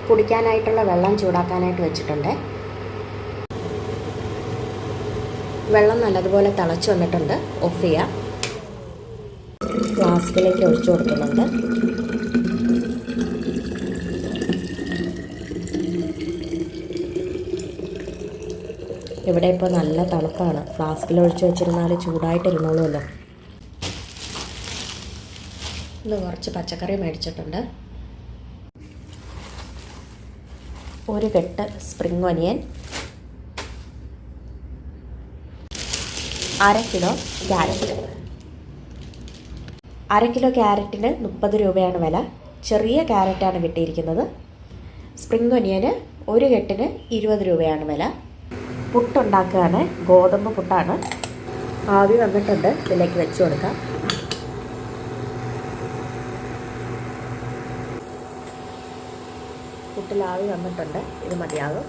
കുടിക്കാനായിട്ടുള്ള വെള്ളം ചൂടാക്കാനായിട്ട് വെച്ചിട്ടുണ്ട്. വെള്ളം നല്ലതുപോലെ തിളച്ച് വന്നിട്ടുണ്ട്. ഓഫ് ചെയ്യാം. ഫ്ലാസ്കിലേക്ക് ഒഴിച്ചു കൊടുക്കുന്നുണ്ട്. ഇവിടെ ഇപ്പോൾ നല്ല തണുപ്പാണ്. ഫ്ലാസ്കിൽ ഒഴിച്ചു വെച്ചിരുന്നാൽ ചൂടായിട്ടിരുന്നോളുമല്ലോ. ഇന്ന് കുറച്ച് പച്ചക്കറി മേടിച്ചിട്ടുണ്ട്. ഒരു കെട്ട് spring onion, 1/2 kilo carrot. 1/2 kilo ക്യാരറ്റിന് 30 രൂപയാണ് വില. ചെറിയ ക്യാരറ്റാണ് കിട്ടിയിരിക്കുന്നത്. സ്പ്രിംഗ് ഒനിയന് ഒരു കെട്ടിന് 20 രൂപയാണ് വില. പുട്ടുണ്ടാക്കുകയാണ്. ഗോതമ്പ് പുട്ടാണ്. ആവി വന്നിട്ടുണ്ട്. ഇതിലേക്ക് വെച്ച് കൊടുക്കാം. പുട്ടിൽ ആവി വന്നിട്ടുണ്ട്. ഇത് മതിയാകും.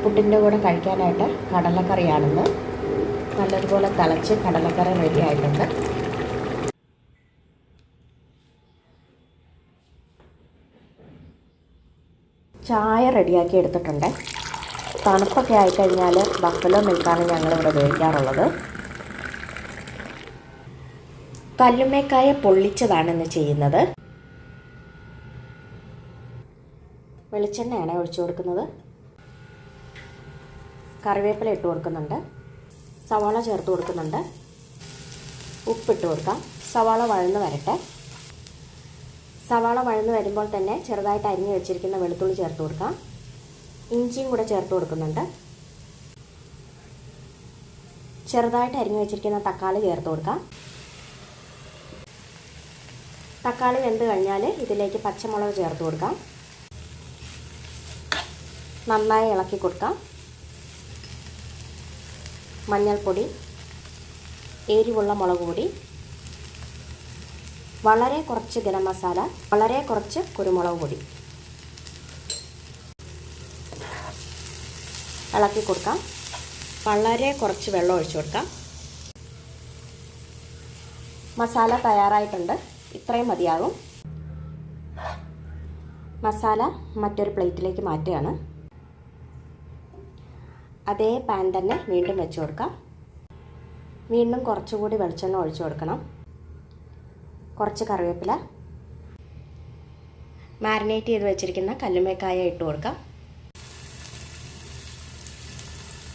പുട്ടിൻ്റെ കൂടെ കഴിക്കാനായിട്ട് കടലക്കറിയാണെന്ന്. നല്ലതുപോലെ തിളച്ച് കടലക്കറി റെഡി ആയിട്ടുണ്ട്. ചായ റെഡിയാക്കി എടുത്തിട്ടുണ്ട്. തണുപ്പൊക്കെ ആയിക്കഴിഞ്ഞാൽ ബഫലോ മിൽക്കാണ് ഞങ്ങളിവിടെ ഉപയോഗിക്കാറുള്ളത്. കല്ലുമ്മേക്കായ പൊള്ളിച്ചതാണ് ഇന്ന് ചെയ്യുന്നത്. വെളിച്ചെണ്ണയാണ് ഒഴിച്ചു കൊടുക്കുന്നത്. കറിവേപ്പില ഇട്ട് കൊടുക്കുന്നുണ്ട്. സവാള ചേർത്ത് കൊടുക്കുന്നുണ്ട്. ഉപ്പിട്ട് കൊടുക്കാം. സവാള വഴന്ന് വരട്ടെ. സവാള വഴന്ന് വരുമ്പോൾ തന്നെ ചെറുതായിട്ട് അരിഞ്ഞ് വെച്ചിരിക്കുന്ന വെളുത്തുള്ളി ചേർത്ത് കൊടുക്കാം. ഇഞ്ചിയും കൂടെ ചേർത്ത് കൊടുക്കുന്നുണ്ട്. ചെറുതായിട്ട് അരിഞ്ഞ് വെച്ചിരിക്കുന്ന തക്കാളി ചേർത്ത് കൊടുക്കാം. തക്കാളി വെന്ത് കഴിഞ്ഞാൽ ഇതിലേക്ക് പച്ചമുളക് ചേർത്ത് കൊടുക്കാം. നന്നായി ഇളക്കി കൊടുക്കാം. മഞ്ഞൾപ്പൊടി, എരിവുള്ള മുളക് പൊടി, വളരെ കുറച്ച് ഗരം മസാല, വളരെ കുറച്ച് കുരുമുളക് പൊടി ഇളക്കി കൊടുക്കാം. വളരെ കുറച്ച് വെള്ളം ഒഴിച്ചു കൊടുക്കാം. മസാല തയ്യാറായിട്ടുണ്ട്. ഇത്രയും മതിയാകും. മസാല മറ്റൊരു പ്ലേറ്റിലേക്ക് മാറ്റുകയാണ്. അതേ പാൻ തന്നെ വീണ്ടും വെച്ച് കൊടുക്കാം. വീണ്ടും കുറച്ചുകൂടി വെളിച്ചെണ്ണ ഒഴിച്ചു കൊടുക്കണം. കുറച്ച് കറിവേപ്പില, മാരിനേറ്റ് ചെയ്ത് വെച്ചിരിക്കുന്ന കല്ലുമ്മേക്കായ ഇട്ട് കൊടുക്കാം.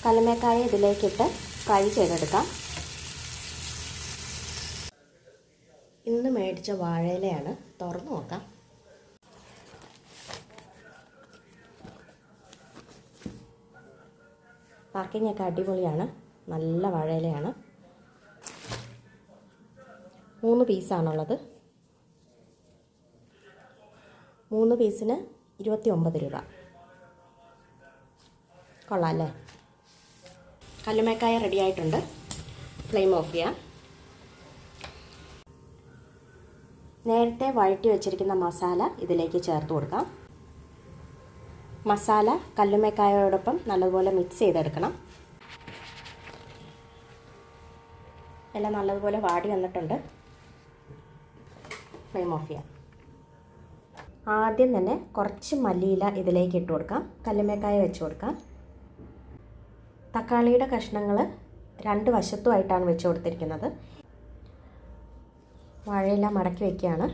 കല്ലുമ്മേക്കായ ഇതിലേക്കിട്ട് ഫ്രൈ ചെയ്തെടുക്കാം. ഇന്ന് മേടിച്ച വാഴയിലയാണ്. തുറന്നു നോക്കാം. പാക്കിംഗ് ഒക്കെ അടിപൊളിയാണ്. നല്ല വാഴയിലയാണ്. 3 പീസാണുള്ളത്. 3 പീസിന് 29 രൂപ. കൊള്ളാം അല്ലേ? കല്ലുമ്മേക്കായ റെഡി ആയിട്ടുണ്ട്. ഫ്ലെയിം ഓഫ് ചെയ്യാം. നേരത്തെ വഴറ്റി വെച്ചിരിക്കുന്ന മസാല ഇതിലേക്ക് ചേർത്ത് കൊടുക്കാം. മസാല കല്ലുമ്മേക്കായോടൊപ്പം നല്ലതുപോലെ മിക്സ് ചെയ്തെടുക്കണം. എല്ലാം നല്ലതുപോലെ വാടി വന്നിട്ടുണ്ട്. ഫ്ലെയിം ഓഫ് ചെയ്യാം. ആദ്യം തന്നെ കുറച്ച് മല്ലിയില ഇതിലേക്ക് ഇട്ട് കൊടുക്കാം. കല്ലുമ്മേക്കായ വെച്ച് കൊടുക്കാം. തക്കാളിയുടെ കഷ്ണങ്ങൾ 2 വശത്തുമായിട്ടാണ് വെച്ച് കൊടുത്തിരിക്കുന്നത്. വാഴയില മടക്കി വയ്ക്കുകയാണ്.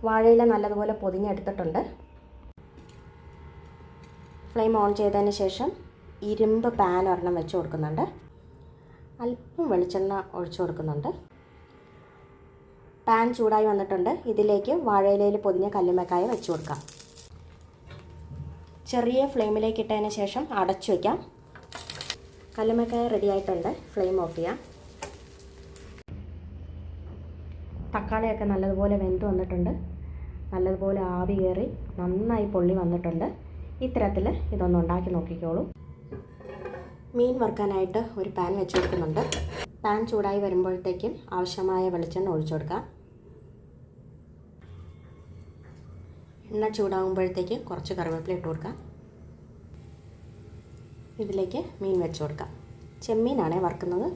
വാഴയില നല്ലതുപോലെ പൊതിഞ്ഞെടുത്തിട്ടുണ്ട്. ഫ്ലെയിം ഓൺ ചെയ്തതിന് ശേഷം ഇരുമ്പ് പാൻ ഒരെണ്ണം വെച്ച് കൊടുക്കുന്നുണ്ട്. അല്പം വെളിച്ചെണ്ണ ഒഴിച്ചു കൊടുക്കുന്നുണ്ട്. പാൻ ചൂടായി വന്നിട്ടുണ്ട്. ഇതിലേക്ക് വാഴയിലയിൽ പൊതിഞ്ഞ കല്ലുമ്മക്കായ വെച്ച് കൊടുക്കാം. ചെറിയ ഫ്ലെയിമിലേക്ക് ഇട്ടതിന് ശേഷം അടച്ചു വയ്ക്കാം. കല്ലുമ്മക്കായ റെഡി ആയിട്ടുണ്ട്. ഫ്ലെയിം ഓഫ് ചെയ്യാം. തക്കാളിയൊക്കെ നല്ലതുപോലെ വെന്ത് വന്നിട്ടുണ്ട്. നല്ലതുപോലെ ആവി കയറി നന്നായി പൊള്ളി വന്നിട്ടുണ്ട്. ഇത്തരത്തിൽ ഇതൊന്ന് ഉണ്ടാക്കി നോക്കിക്കോളൂ. മീൻ വറുക്കാനായിട്ട് ഒരു പാൻ വെച്ച് കൊടുക്കുന്നുണ്ട്. പാൻ ചൂടായി വരുമ്പോഴത്തേക്കും ആവശ്യമായ വെളിച്ചെണ്ണ ഒഴിച്ചു കൊടുക്കാം. എണ്ണ ചൂടാകുമ്പോഴത്തേക്ക് കുറച്ച് കറിവേപ്പില ഇട്ട് കൊടുക്കാം. ഇതിലേക്ക് മീൻ വെച്ച് കൊടുക്കാം. ചെമ്മീനാണ് വറുക്കുന്നത്.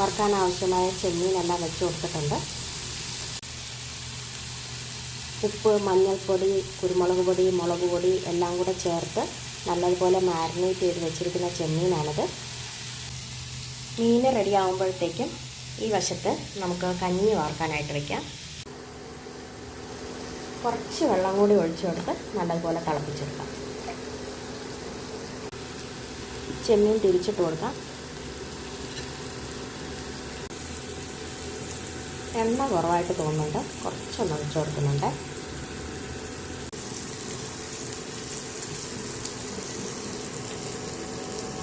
വറുക്കാൻ ആവശ്യമായ ചെമ്മീനെല്ലാം വെച്ച് കൊടുത്തിട്ടുണ്ട്. ഉപ്പ്, മഞ്ഞൾപ്പൊടി, കുരുമുളക് പൊടി, മുളക് പൊടി എല്ലാം കൂടെ ചേർത്ത് നല്ലതുപോലെ മാരിനേറ്റ് ചെയ്ത് വെച്ചിരിക്കുന്ന ചെമ്മീനാണിത്. മീൻ റെഡി ആകുമ്പോഴത്തേക്കും ഈ വശത്ത് നമുക്ക് കഞ്ഞി വാർക്കാനായിട്ട് വയ്ക്കാം. കുറച്ച് വെള്ളം കൂടി ഒഴിച്ചു കൊടുത്ത് നല്ലതുപോലെ തിളപ്പിച്ചെടുക്കാം. ചെമ്മീൻ തിരിച്ചിട്ട് കൊടുക്കാം. എണ്ണ കുറവായിട്ട് തോന്നുന്നുണ്ട്. കുറച്ചൊന്ന് ഒഴിച്ചു കൊടുക്കുന്നുണ്ട്.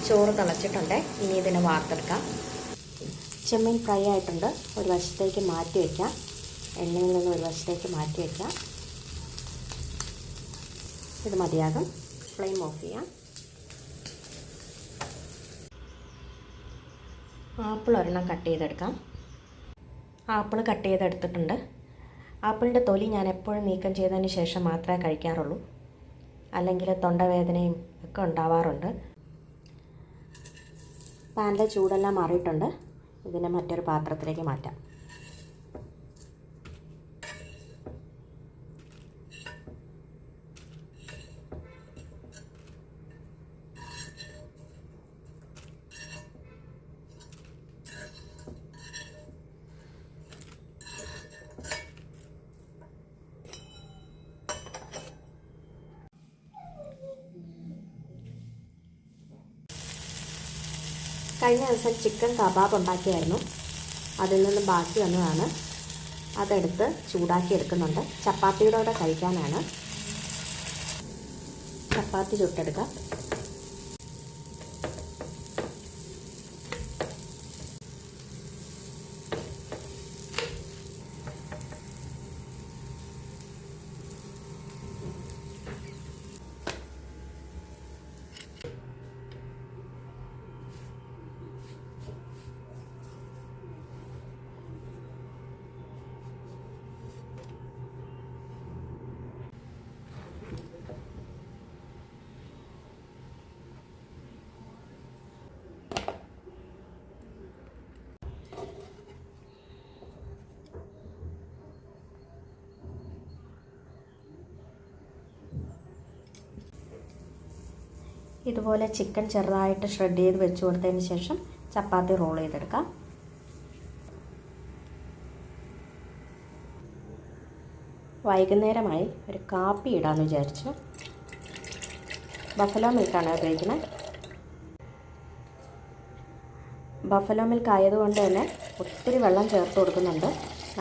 ചോറ് തിളച്ചിട്ടുണ്ട്. ഇനി ഇതിനെ വാർത്തെടുക്കാം. ചെമ്മീൻ ഫ്രൈ ആയിട്ടുണ്ട്. ഒരു വശത്തേക്ക് മാറ്റി വയ്ക്കാം. എണ്ണയിൽ നിന്ന് ഒരു വശത്തേക്ക് മാറ്റി വയ്ക്കാം. ഇത് മതിയാകും. ഫ്ലെയിം ഓഫ് ചെയ്യാം. ആപ്പിൾ ഒരെണ്ണം കട്ട് ചെയ്തെടുക്കാം. ആപ്പിൾ കട്ട് ചെയ്തെടുത്തിട്ടുണ്ട്. ആപ്പിളിൻ്റെ തൊലി ഞാൻ എപ്പോഴും നീക്കം ചെയ്തതിന് ശേഷം മാത്രമേ കഴിക്കാറുള്ളൂ. അല്ലെങ്കിൽ തൊണ്ടവേദനയും ഒക്കെ ഉണ്ടാവാറുണ്ട്. പാനിലെ ചൂടെല്ലാം മാറിയിട്ടുണ്ട്. ഇതിനെ മറ്റൊരു പാത്രത്തിലേക്ക് മാറ്റാം. കഴിഞ്ഞ ദിവസം ചിക്കൻ കബാബ് ഉണ്ടാക്കിയായിരുന്നു. അതിൽ നിന്ന് ബാക്കി വന്നതാണ്. അതെടുത്ത് ചൂടാക്കി എടുക്കുന്നുണ്ട്. ചപ്പാത്തിയുടെ കൂടെ കഴിക്കാനാണ്. ചപ്പാത്തി ചുട്ടെടുക്കാം. ഇതുപോലെ ചിക്കൻ ചെറുതായിട്ട് ഷ്രെഡ് ചെയ്ത് വെച്ച് കൊടുത്തതിന് ശേഷം ചപ്പാത്തി റോൾ ചെയ്തെടുക്കാം. വൈകുന്നേരമായി ഒരു കാപ്പി ഇടാമെന്ന് വിചാരിച്ചു. ബഫലോ മിൽക്കാണ് ഉപയോഗിക്കുന്നത്. ബഫലോ മിൽക്ക് ആയതുകൊണ്ട് തന്നെ ഒത്തിരി വെള്ളം ചേർത്ത് കൊടുക്കുന്നുണ്ട്.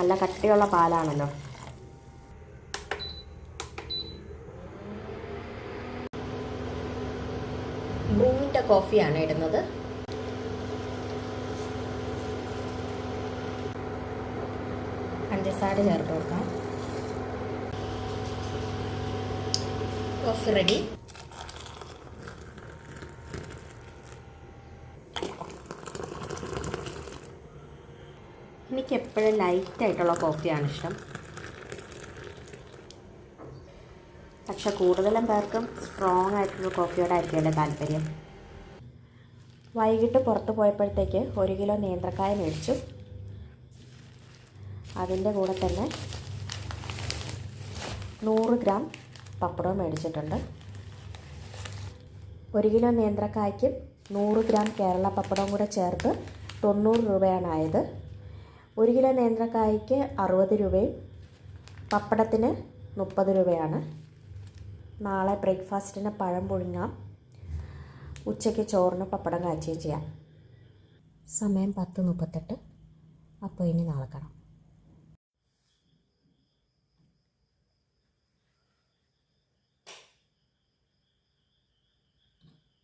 നല്ല കട്ടിയുള്ള പാലാണല്ലോ. ബ്രൂവിൻ്റെ കോഫിയാണ് ഇടുന്നത്. പഞ്ചസാര ചേർത്ത് കൊടുക്കാം. Coffee ready. എനിക്കെപ്പോഴും ലൈറ്റായിട്ടുള്ള കോഫിയാണ് ഇഷ്ടം. പക്ഷെ കൂടുതലും പേർക്കും സ്ട്രോങ് ആയിട്ടുള്ള കോഫിയോടായിരിക്കുമല്ലോ താല്പര്യം. വൈകിട്ട് പുറത്ത് പോയപ്പോഴത്തേക്ക് 1 കിലോ നേന്ത്രക്കായ മേടിച്ചു. അതിൻ്റെ കൂടെ തന്നെ 100 ഗ്രാം പപ്പടവും മേടിച്ചിട്ടുണ്ട്. 1 കിലോ നേന്ത്രക്കായ്ക്കും 100 ഗ്രാം കേരള പപ്പടവും കൂടെ ചേർത്ത് 90 രൂപയാണ് ആയത്. 1 കിലോ നേന്ത്രക്കായ്ക്ക് 60 രൂപയും പപ്പടത്തിന് 30 രൂപയാണ്. നാളെ ബ്രേക്ക്ഫാസ്റ്റിന് പഴം പുഴുങ്ങാം, ഉച്ചയ്ക്ക് ചോറിന് പപ്പടം കാച്ചുകയും ചെയ്യാം. സമയം 10:38. അപ്പോൾ ഇനി നാളെ കാണാം.